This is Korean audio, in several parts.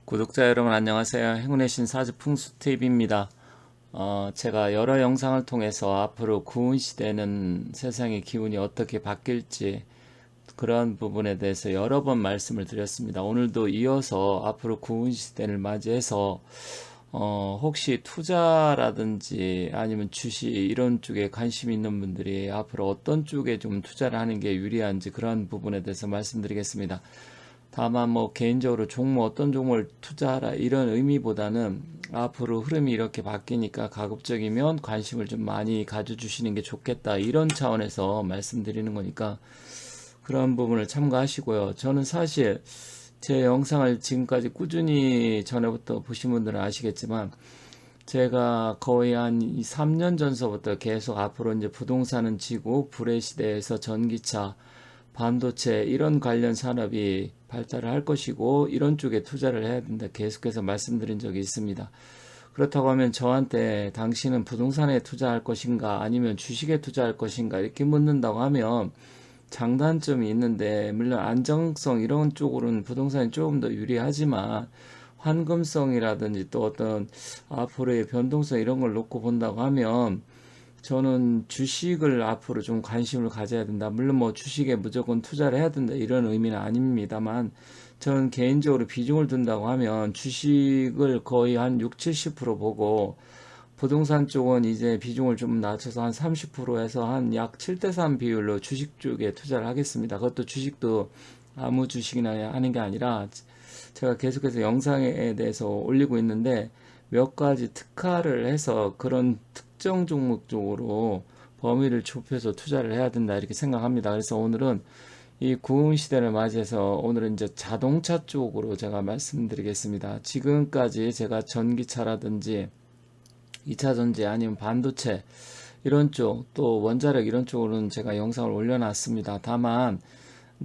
구독자 여러분 안녕하세요. 행운의 신 사주풍수TV입니다. 제가 여러 영상을 통해서 앞으로 구운 시대는 세상의 기운이 어떻게 바뀔지 그런 부분에 대해서 여러 번 말씀을 드렸습니다. 오늘도 이어서 앞으로 구운 시대를 맞이해서 혹시 투자라든지 아니면 주식 이런 쪽에 관심 있는 분들이 앞으로 어떤 쪽에 좀 투자를 하는 게 유리한지 그런 부분에 대해서 말씀드리겠습니다. 다만 뭐 개인적으로 종목 어떤 종목을 투자하라 이런 의미보다는 앞으로 흐름이 이렇게 바뀌니까 가급적이면 관심을 좀 많이 가져주시는 게 좋겠다 이런 차원에서 말씀드리는 거니까 그런 부분을 참고하시고요. 저는 사실 제 영상을 지금까지 꾸준히 전에부터 보신 분들은 아시겠지만 제가 거의 한 3년 전서부터 계속 앞으로 이제 부동산은 지고 불의 시대에서 전기차, 반도체 이런 관련 산업이 발달을 할 것이고 이런 쪽에 투자를 해야 된다 계속해서 말씀드린 적이 있습니다. 그렇다고 하면 저한테 당신은 부동산에 투자할 것인가 아니면 주식에 투자할 것인가 이렇게 묻는다고 하면 장단점이 있는데 물론 안정성 이런 쪽으로는 부동산이 조금 더 유리하지만 환금성이라든지 또 어떤 앞으로의 변동성 이런 걸 놓고 본다고 하면 저는 주식을 앞으로 좀 관심을 가져야 된다. 물론 뭐 주식에 무조건 투자를 해야 된다. 이런 의미는 아닙니다만 저는 개인적으로 비중을 둔다고 하면 주식을 거의 한 6, 70% 보고 부동산 쪽은 이제 비중을 좀 낮춰서 한 30%에서 한 약 7대3 비율로 주식 쪽에 투자를 하겠습니다. 그것도 주식도 아무 주식이나 하는 게 아니라 제가 계속해서 영상에 대해서 올리고 있는데 몇 가지 특화를 해서 그런 특정 종목 쪽으로 범위를 좁혀서 투자를 해야 된다 이렇게 생각합니다. 그래서 오늘은 이 구흥 시대를 맞이해서 오늘은 이제 자동차 쪽으로 제가 말씀드리겠습니다. 지금까지 제가 전기차라든지 2차 전지 아니면 반도체 이런 쪽 또 원자력 이런 쪽으로는 제가 영상을 올려놨습니다. 다만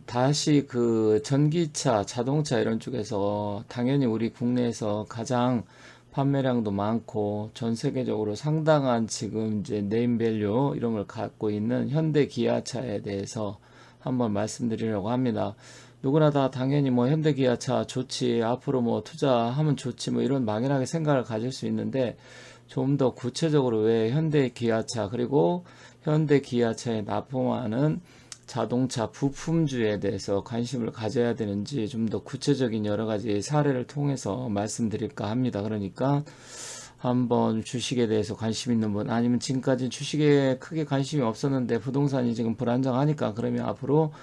다시 그 전기차, 자동차 이런 쪽에서 당연히 우리 국내에서 가장 판매량도 많고 전 세계적으로 상당한 지금 이제 네임밸류 이런 걸 갖고 있는 현대 기아차에 대해서 한번 말씀드리려고 합니다. 누구나 다 당연히 뭐 현대 기아차 좋지 앞으로 뭐 투자하면 좋지 뭐 이런 막연하게 생각을 가질 수 있는데 좀 더 구체적으로 왜 현대 기아차 그리고 현대 기아차에 납품하는 자동차 부품주에 대해서 관심을 가져야 되는지 좀 더 구체적인 여러 가지 사례를 통해서 말씀드릴까 합니다. 그러니까 한번 주식에 대해서 관심 있는 분 아니면 지금까지 주식에 크게 관심이 없었는데 부동산이 지금 불안정하니까 그러면 앞으로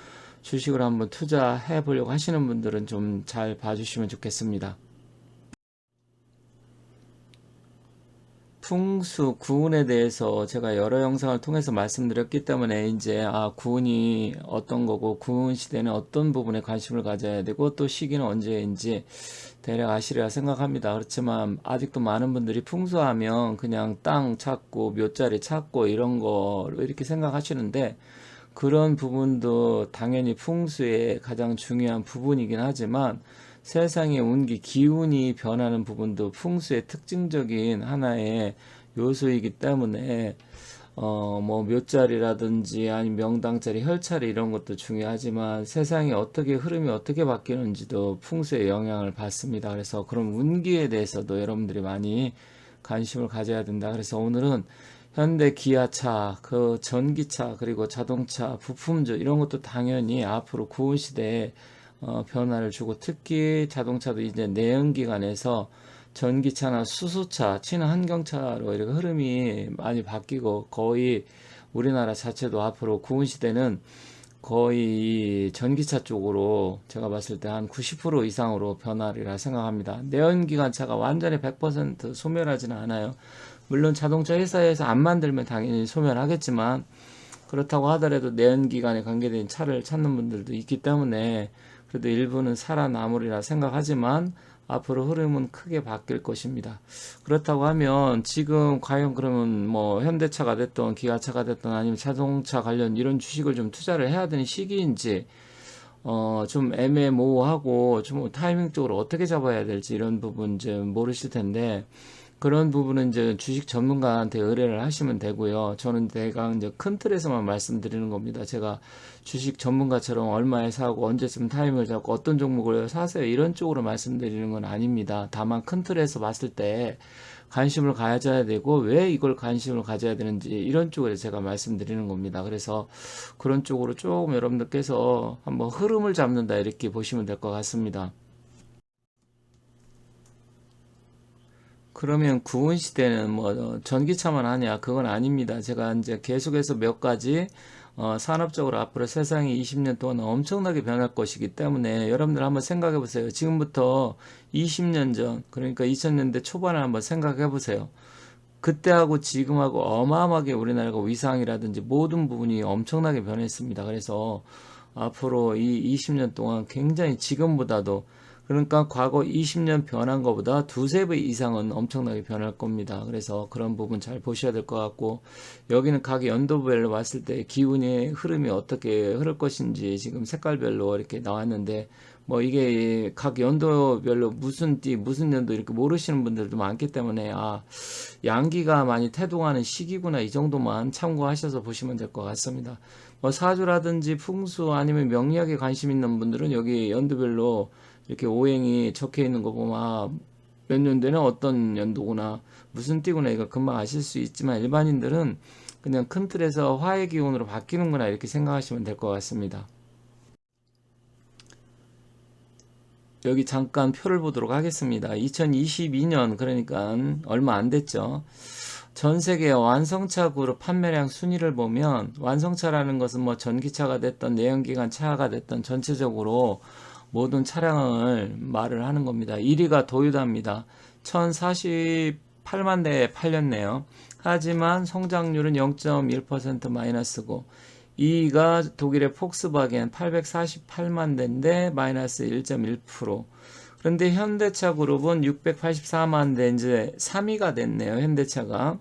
주식을 한번 투자해 보려고 하시는 분들은 좀 잘 봐주시면 좋겠습니다. 풍수, 구운에 대해서 제가 여러 영상을 통해서 말씀드렸기 때문에 이제 구운이 어떤 거고 구운 시대는 어떤 부분에 관심을 가져야 되고 또 시기는 언제인지 대략 아시리라 생각합니다. 그렇지만 아직도 많은 분들이 풍수하면 그냥 땅 찾고 묘자리 찾고 이런 거로 이렇게 생각하시는데 그런 부분도 당연히 풍수의 가장 중요한 부분이긴 하지만 세상의 운기, 기운이 변하는 부분도 풍수의 특징적인 하나의 요소이기 때문에 뭐 묘자리라든지 아니면 명당자리, 혈자리 이런 것도 중요하지만 세상이 어떻게 흐름이 어떻게 바뀌는지도 풍수의 영향을 받습니다. 그래서 그런 운기에 대해서도 여러분들이 많이 관심을 가져야 된다. 그래서 오늘은 현대 기아차, 그 전기차, 그리고 자동차, 부품주 이런 것도 당연히 앞으로 구은 시대에 변화를 주고 특히 자동차도 이제 내연기관에서 전기차나 수소차, 친환경차로 이렇게 흐름이 많이 바뀌고 거의 우리나라 자체도 앞으로 구은 시대는 거의 전기차 쪽으로 제가 봤을 때 한 90% 이상으로 변하리라 생각합니다. 내연기관차가 완전히 100% 소멸하지는 않아요. 물론 자동차 회사에서 안 만들면 당연히 소멸하겠지만 그렇다고 하더라도 내연기관에 관계된 차를 찾는 분들도 있기 때문에 그래도 일부는 살아남으리라 생각하지만 앞으로 흐름은 크게 바뀔 것입니다. 그렇다고 하면 지금 과연 그러면 뭐 현대차가 됐던 기아차가 됐던 아니면 자동차 관련 이런 주식을 좀 투자를 해야 되는 시기인지 좀 애매모호하고 좀 타이밍적으로 어떻게 잡아야 될지 이런 부분 좀 모르실 텐데 그런 부분은 이제 주식 전문가한테 의뢰를 하시면 되고요. 저는 대강 이제 큰 틀에서만 말씀드리는 겁니다. 제가 주식 전문가처럼 얼마에 사고 언제쯤 타임을 잡고 어떤 종목을 사세요 이런 쪽으로 말씀드리는 건 아닙니다. 다만 큰 틀에서 봤을 때 관심을 가져야 되고 왜 이걸 관심을 가져야 되는지 이런 쪽에 제가 말씀드리는 겁니다. 그래서 그런 쪽으로 조금 여러분들께서 한번 흐름을 잡는다 이렇게 보시면 될 것 같습니다. 그러면 구은 시대는 뭐 전기차만 하냐? 그건 아닙니다. 제가 이제 계속해서 몇 가지 산업적으로 앞으로 세상이 20년 동안 엄청나게 변할 것이기 때문에 여러분들 한번 생각해 보세요. 지금부터 20년 전, 그러니까 2000년대 초반을 한번 생각해 보세요. 그때하고 지금하고 어마어마하게 우리나라가 위상이라든지 모든 부분이 엄청나게 변했습니다. 그래서 앞으로 이 20년 동안 굉장히 지금보다도 그러니까 과거 20년 변한 것보다 두세 배 이상은 엄청나게 변할 겁니다. 그래서 그런 부분 잘 보셔야 될 것 같고 여기는 각 연도별로 봤을 때 기운의 흐름이 어떻게 흐를 것인지 지금 색깔별로 이렇게 나왔는데 뭐 이게 각 연도별로 무슨 띠 무슨 연도 이렇게 모르시는 분들도 많기 때문에 양기가 많이 태동하는 시기구나 이 정도만 참고하셔서 보시면 될 것 같습니다. 뭐 사주라든지 풍수 아니면 명리학에 관심 있는 분들은 여기 연도별로 이렇게 오행이 적혀 있는 거 보면 몇 년도에는 어떤 연도구나 무슨 띠구나 이거 금방 아실 수 있지만 일반인들은 그냥 큰 틀에서 화의 기운으로 바뀌는구나 이렇게 생각하시면 될 것 같습니다. 여기 잠깐 표를 보도록 하겠습니다. 2022년 그러니까 얼마 안 됐죠. 전 세계 완성차 그룹 판매량 순위를 보면 완성차라는 것은 뭐 전기차가 됐던 내연기관 차가 됐던 전체적으로 모든 차량을 말을 하는 겁니다. 1위가 도요타입니다. 1048만 대 팔렸네요. 하지만 성장률은 0.1% 마이너스고 2위가 독일의 폭스바겐 848만 대인데 마이너스 1.1%. 그런데 현대차 그룹은 684만 대 이제 3위가 됐네요. 현대차가.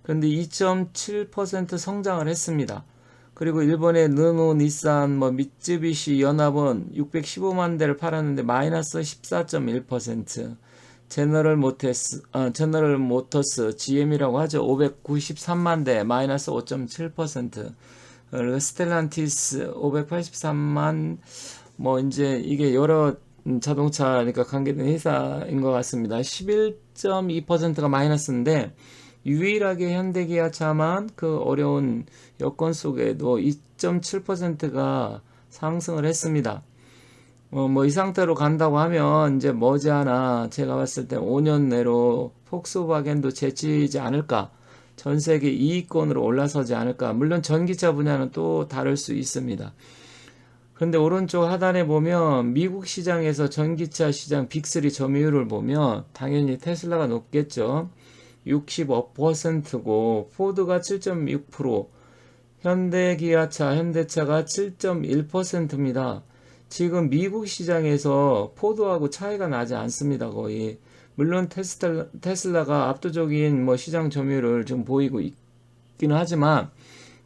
그런데 2.7% 성장을 했습니다. 그리고 일본의 르노, 닛산, 뭐 미쯔비시, 연합은 615만 대를 팔았는데 마이너스 14.1%. 제너럴 모터스, GM이라고 하죠. 593만 대, 마이너스 5.7%. 그리고 스텔란티스 583만, 뭐 이제 이게 여러 자동차니까 관계된 회사인 것 같습니다. 11.2%가 마이너스인데 유일하게 현대기아차만 그 어려운 여건 속에도 2.7%가 상승을 했습니다. 뭐 이 상태로 간다고 하면 이제 머지않아 제가 봤을 때 5년 내로 폭스바겐도 제치지 않을까. 전 세계 2위권으로 올라서지 않을까. 물론 전기차 분야는 또 다를 수 있습니다. 그런데 오른쪽 하단에 보면 미국 시장에서 전기차 시장 빅3 점유율을 보면 당연히 테슬라가 높겠죠. 65%고 포드가 7.6%, 현대기아차, 현대차가 7.1%입니다. 지금 미국 시장에서 포드하고 차이가 나지 않습니다. 거의. 물론 테슬라가 압도적인 뭐 시장 점유율을 좀 보이고 있기는 하지만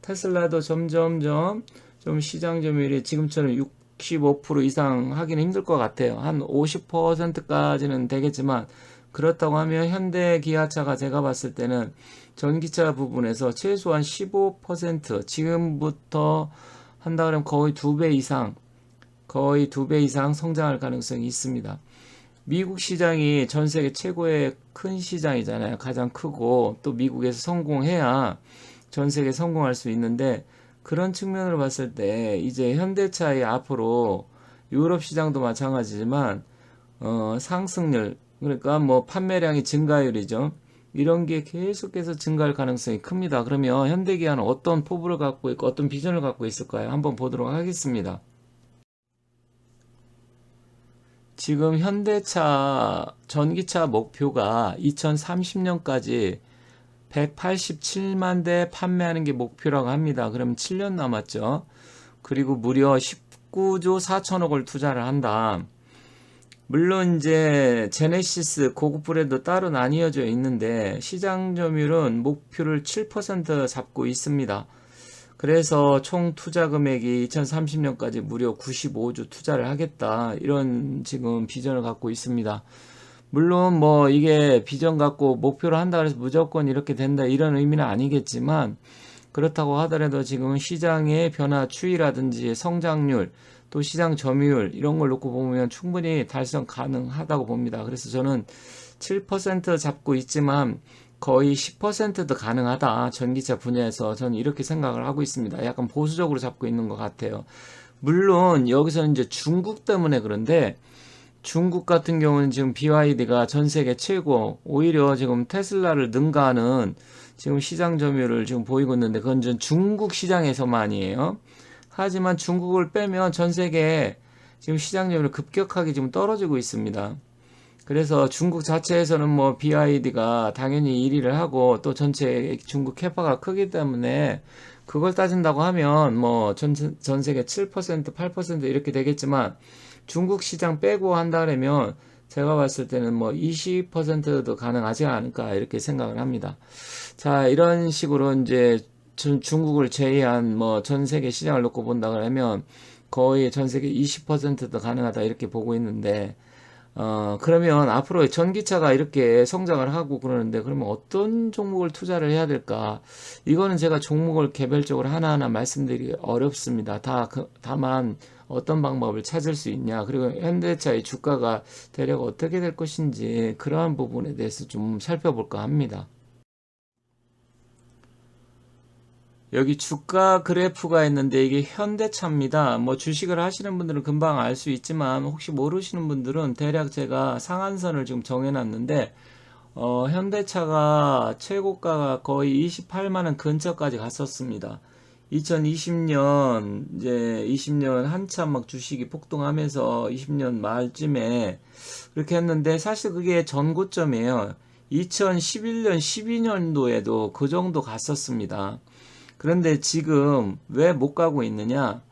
테슬라도 점점점 좀 시장 점유율이 지금처럼 65% 이상 하기는 힘들 것 같아요. 한 50%까지는 되겠지만 그렇다고 하면 현대 기아차가 제가 봤을 때는 전기차 부분에서 최소한 15% 지금부터 한다 그러면 거의 두 배 이상 성장할 가능성이 있습니다. 미국 시장이 전 세계 최고의 큰 시장이잖아요. 가장 크고 또 미국에서 성공해야 전 세계 성공할 수 있는데 그런 측면으로 봤을 때 이제 현대차의 앞으로 유럽 시장도 마찬가지지만 상승률 그러니까 뭐 판매량이 증가율이죠. 이런 게 계속해서 증가할 가능성이 큽니다. 그러면 현대기아는 어떤 포부를 갖고 있고 어떤 비전을 갖고 있을까요? 한번 보도록 하겠습니다. 지금 현대차 전기차 목표가 2030년까지 187만 대 판매하는 게 목표라고 합니다. 그러면 7년 남았죠. 그리고 무려 19조 4천억을 투자를 한다. 물론 이제 제네시스 고급 브랜드 따로 나뉘어져 있는데 시장 점유율은 목표를 7% 잡고 있습니다. 그래서 총 투자 금액이 2030년까지 무려 95조 투자를 하겠다. 이런 지금 비전을 갖고 있습니다. 물론 뭐 이게 비전 갖고 목표로 한다 그래서 무조건 이렇게 된다 이런 의미는 아니겠지만, 그렇다고 하더라도 지금 시장의 변화 추이라든지 성장률, 또 시장 점유율 이런 걸 놓고 보면 충분히 달성 가능하다고 봅니다. 그래서 저는 7% 잡고 있지만 거의 10%도 가능하다. 전기차 분야에서 저는 이렇게 생각을 하고 있습니다. 약간 보수적으로 잡고 있는 것 같아요. 물론 여기서는 이제 중국 때문에 그런데, 중국 같은 경우는 지금 BYD가 전 세계 최고, 오히려 지금 테슬라를 능가하는 지금 시장 점유율을 지금 보이고 있는데, 그건 전 중국 시장에서만이에요. 하지만 중국을 빼면 전 세계 지금 시장 점유율 급격하게 지금 떨어지고 있습니다. 그래서 중국 자체에서는 뭐 BYD가 당연히 1위를 하고, 또 전체 중국 캐파가 크기 때문에 그걸 따진다고 하면 뭐 전 세계 7%, 8% 이렇게 되겠지만, 중국 시장 빼고 한다면 제가 봤을 때는 뭐 20%도 가능하지 않을까 이렇게 생각을 합니다. 자, 이런 식으로 이제 중국을 제외한 뭐 전 세계 시장을 놓고 본다 그러면 거의 전 세계 20%도 가능하다 이렇게 보고 있는데, 그러면 앞으로 전기차가 이렇게 성장을 하고 그러는데, 그러면 어떤 종목을 투자를 해야 될까? 이거는 제가 종목을 개별적으로 하나하나 말씀드리기 어렵습니다. 다만 어떤 방법을 찾을 수 있냐, 그리고 현대차의 주가가 대략 어떻게 될 것인지 그러한 부분에 대해서 좀 살펴볼까 합니다. 여기 주가 그래프가 있는데 이게 현대차입니다. 뭐 주식을 하시는 분들은 금방 알 수 있지만 혹시 모르시는 분들은 대략 제가 상한선을 지금 정해놨는데, 현대차가 최고가가 거의 28만 원 근처까지 갔었습니다. 2020년 이제 20년 한참 막 주식이 폭등하면서 20년 말쯤에 그렇게 했는데, 사실 그게 전고점이에요. 2011년 12년도에도 그 정도 갔었습니다. 그런데 지금 왜 못 가고 있느냐?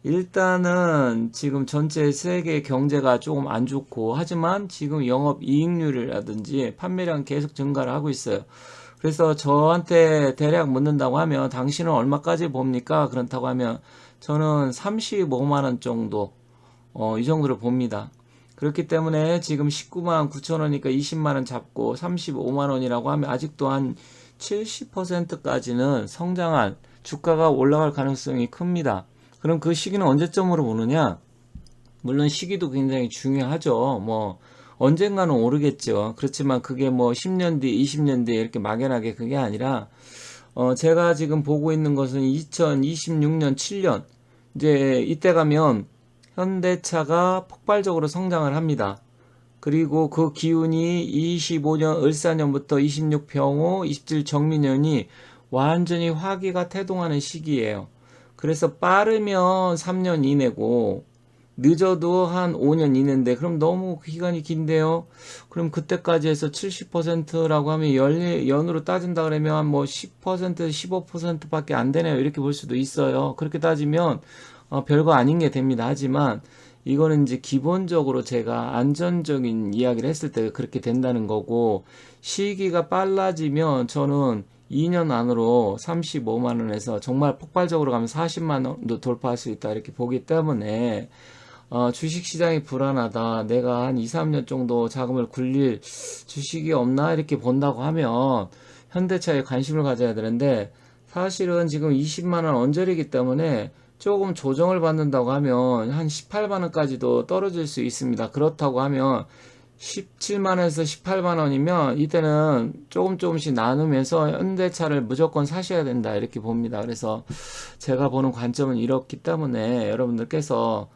일단은 지금 전체 세계 경제가 조금 안 좋고, 하지만 지금 영업 이익률이라든지 판매량 계속 증가를 하고 있어요. 그래서 저한테 대략 묻는다고 하면 당신은 얼마까지 봅니까? 그렇다고 하면 저는 35만 원 정도, 이 정도를 봅니다. 그렇기 때문에 지금 19만 9천 원이니까 20만 원 잡고 35만 원이라고 하면 아직도 한 70%까지는 성장한 주가가 올라갈 가능성이 큽니다. 그럼 그 시기는 언제쯤으로 보느냐? 물론 시기도 굉장히 중요하죠. 뭐 언젠가는 오르겠죠. 그렇지만 그게 뭐 10년 뒤, 20년 뒤에 이렇게 막연하게 그게 아니라, 제가 지금 보고 있는 것은 2026년, 7년, 이제 이때 가면 현대차가 폭발적으로 성장을 합니다. 그리고 그 기운이 25년 을사년부터 26 병호, 27 정미년이 완전히 화기가 태동하는 시기예요. 그래서 빠르면 3년 이내고 늦어도 한 5년 이내인데, 그럼 너무 기간이 긴데요. 그럼 그때까지 해서 70%라고 하면 연으로 따진다 그러면 뭐 10%, 15%밖에 안 되네요. 이렇게 볼 수도 있어요. 그렇게 따지면 별거 아닌 게 됩니다. 하지만 이거는 이제 기본적으로 제가 안전적인 이야기를 했을 때 그렇게 된다는 거고, 시기가 빨라지면 저는 2년 안으로 35만 원에서 정말 폭발적으로 가면 40만 원도 돌파할 수 있다 이렇게 보기 때문에, 주식시장이 불안하다, 내가 한 2, 3년 정도 자금을 굴릴 주식이 없나 이렇게 본다고 하면 현대차에 관심을 가져야 되는데, 사실은 지금 20만 원 언저리이기 때문에 조금 조정을 받는다고 하면 한 18만 원까지도 떨어질 수 있습니다. 그렇다고 하면 17만 원에서 18만 원이면 이때는 조금씩 나누면서 현대차를 무조건 사셔야 된다 이렇게 봅니다. 그래서 제가 보는 관점은 이렇기 때문에 여러분들께서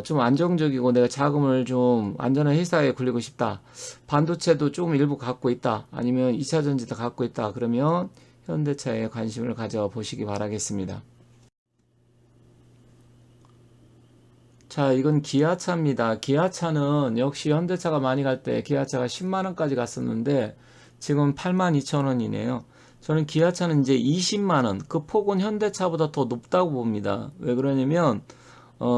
좀 안정적이고 내가 자금을 좀 안전한 회사에 굴리고 싶다, 반도체도 조금 일부 갖고 있다, 아니면 2차전지도 갖고 있다, 그러면 현대차에 관심을 가져 보시기 바라겠습니다. 자, 이건 기아차입니다. 기아차는 역시 현대차가 많이 갈 때 기아차가 10만 원까지 갔었는데 지금 8만 2천 원이네요. 저는 기아차는 이제 20만 원, 그 폭은 현대차보다 더 높다고 봅니다. 왜 그러냐면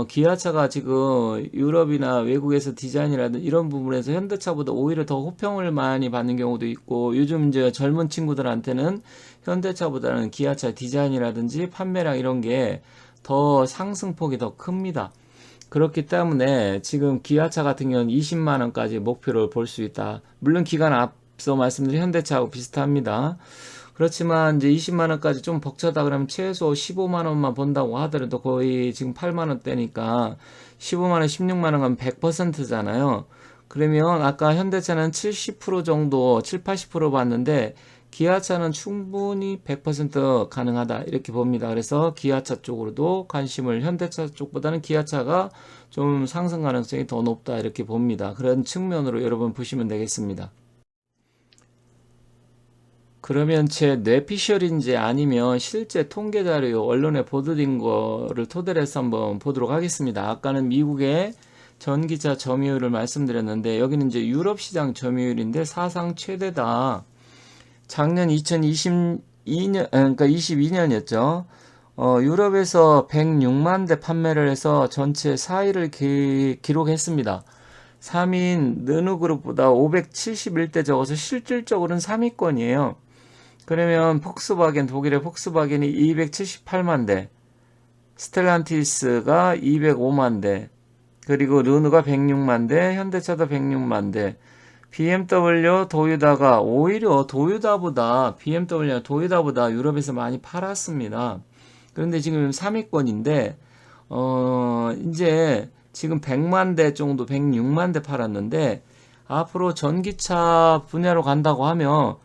기아차가 지금 유럽이나 외국에서 디자인이라든 이런 부분에서 현대차보다 오히려 더 호평을 많이 받는 경우도 있고, 요즘 이제 젊은 친구들한테는 현대차보다는 기아차 디자인이라든지 판매량 이런 게 더 상승폭이 더 큽니다. 그렇기 때문에 지금 기아차 같은 경우는 20만 원까지 목표를 볼 수 있다. 물론 기간 앞서 말씀드린 현대차하고 비슷합니다. 그렇지만 이제 20만 원까지 좀 벅차다 그러면 최소 15만 원만 본다고 하더라도 거의 지금 8만 원대니까 15만 원, 16만 원 가면 100%잖아요. 그러면 아까 현대차는 70% 정도, 7, 80% 봤는데 기아차는 충분히 100% 가능하다 이렇게 봅니다. 그래서 기아차 쪽으로도 관심을 현대차 쪽보다는 기아차가 좀 상승 가능성이 더 높다 이렇게 봅니다. 그런 측면으로 여러분 보시면 되겠습니다. 그러면 제 뇌피셜인지 아니면 실제 통계 자료 언론에 보도된 거를 토대로 해서 한번 보도록 하겠습니다. 아까는 미국의 전기차 점유율을 말씀드렸는데 여기는 이제 유럽 시장 점유율인데 사상 최대다. 작년 2022년, 그러니까 22년이었죠. 유럽에서 106만 대 판매를 해서 전체 4위를 기록했습니다. 3위인 르누그룹보다 571대 적어서 실질적으로는 3위권이에요. 그러면 폭스바겐, 독일의 폭스바겐이 278만 대, 스텔란티스가 205만 대, 그리고 르누가 106만 대, 현대차도 106만 대, BMW, 도요다가 오히려 도요다보다 유럽에서 많이 팔았습니다. 그런데 지금 3위권인데, 이제 지금 100만 대 정도, 106만 대 팔았는데, 앞으로 전기차 분야로 간다고 하면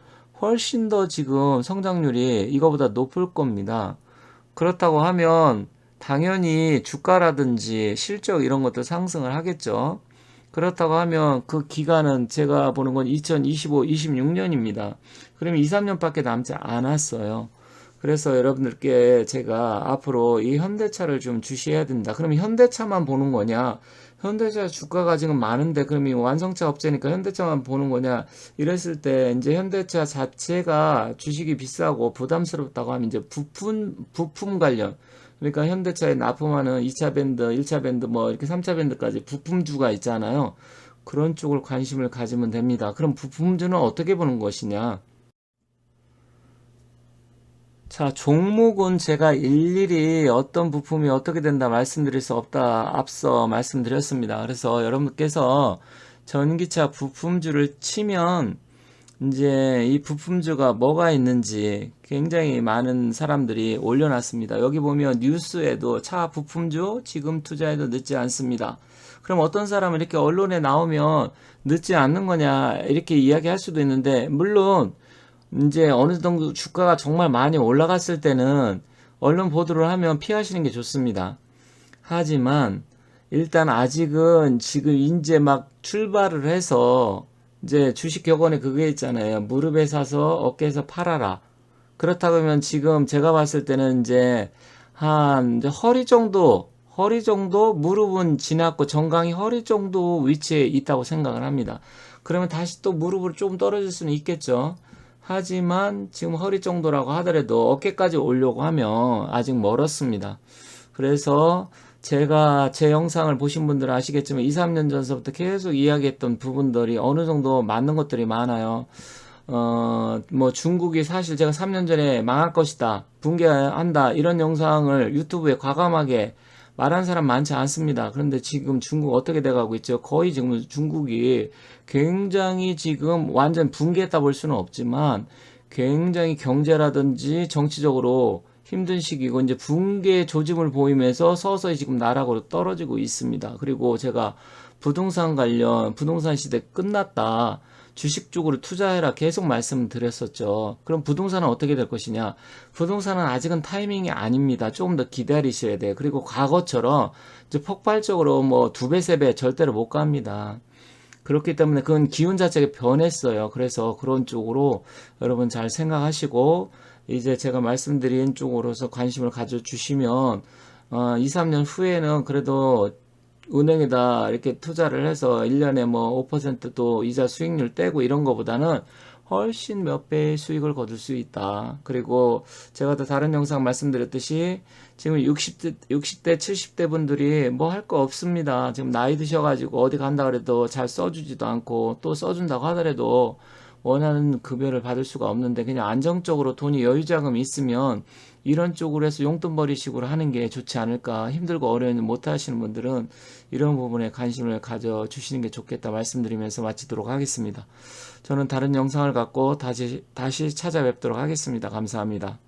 훨씬 더 지금 성장률이 이거보다 높을 겁니다. 그렇다고 하면 당연히 주가라든지 실적 이런 것도 상승을 하겠죠. 그렇다고 하면 그 기간은 제가 보는 건 2025, 26년입니다. 그러면 2, 3년밖에 남지 않았어요. 그래서 여러분들께 제가 앞으로 이 현대차를 좀 주시해야 된다. 그러면 현대차만 보는 거냐? 현대차 주가가 지금 많은데 그러면 완성차 업체니까 현대차만 보는 거냐? 이랬을 때 이제 현대차 자체가 주식이 비싸고 부담스럽다고 하면 이제 부품 관련 그러니까 현대차에 납품하는 2차 밴드, 1차 밴드 뭐 이렇게 3차 밴드까지 부품주가 있잖아요. 그런 쪽을 관심을 가지면 됩니다. 그럼 부품주는 어떻게 보는 것이냐? 자, 종목은 제가 일일이 어떤 부품이 어떻게 된다 말씀드릴 수 없다 앞서 말씀드렸습니다. 그래서 여러분께서 전기차 부품주를 치면 이제 이 부품주가 뭐가 있는지 굉장히 많은 사람들이 올려놨습니다. 여기 보면 뉴스에도 차 부품주 지금 투자해도 늦지 않습니다. 그럼 어떤 사람은 이렇게 언론에 나오면 늦지 않는 거냐 이렇게 이야기할 수도 있는데 물론 이제 어느 정도 주가가 정말 많이 올라갔을 때는 언론 보도를 하면 피하시는 게 좋습니다. 하지만 일단 아직은 지금 이제 막 출발을 해서 이제 주식 격언에 그게 있잖아요. 무릎에 사서 어깨에서 팔아라. 그렇다고 하면 지금 제가 봤을 때는 이제 한 이제 허리 정도 무릎은 지났고 정강이 허리 정도 위치에 있다고 생각을 합니다. 그러면 다시 또 무릎으로 좀 떨어질 수는 있겠죠. 하지만 지금 허리 정도라고 하더라도 어깨까지 오려고 하면 아직 멀었습니다. 그래서 제가 제 영상을 보신 분들은 아시겠지만 2, 3년 전서부터 계속 이야기했던 부분들이 어느 정도 맞는 것들이 많아요. 뭐 중국이 사실 제가 3년 전에 망할 것이다, 붕괴한다 이런 영상을 유튜브에 과감하게 말한 사람 많지 않습니다. 그런데 지금 중국 어떻게 돼가고 있죠? 거의 지금 중국이 굉장히 지금 완전 붕괴했다 볼 수는 없지만 굉장히 경제라든지 정치적으로 힘든 시기고 이제 붕괴 조짐을 보이면서 서서히 지금 나락으로 떨어지고 있습니다. 그리고 제가 부동산 관련 부동산 시대 끝났다. 주식 쪽으로 투자해라 계속 말씀드렸었죠. 그럼 부동산은 어떻게 될 것이냐? 부동산은 아직은 타이밍이 아닙니다. 조금 더 기다리셔야 돼요. 그리고 과거처럼 이제 폭발적으로 뭐 2배, 3배 절대로 못 갑니다. 그렇기 때문에 그건 기운 자체가 변했어요. 그래서 그런 쪽으로 여러분 잘 생각하시고 이제 제가 말씀드린 쪽으로서 관심을 가져주시면 2, 3년 후에는 그래도 은행에다 이렇게 투자를 해서 1년에 뭐 5%도 이자 수익률 떼고 이런 거보다는 훨씬 몇 배의 수익을 거둘 수 있다. 그리고 제가 또 다른 영상 말씀드렸듯이 지금 60대, 70대 분들이 뭐 할 거 없습니다. 지금 나이 드셔가지고 어디 간다 그래도 잘 써주지도 않고 또 써준다고 하더라도 원하는 급여를 받을 수가 없는데 그냥 안정적으로 돈이 여유 자금이 있으면 이런 쪽으로 해서 용돈벌이식으로 하는 게 좋지 않을까. 힘들고 어려운 일 못 하시는 분들은 이런 부분에 관심을 가져주시는 게 좋겠다 말씀드리면서 마치도록 하겠습니다. 저는 다른 영상을 갖고 다시 찾아뵙도록 하겠습니다. 감사합니다.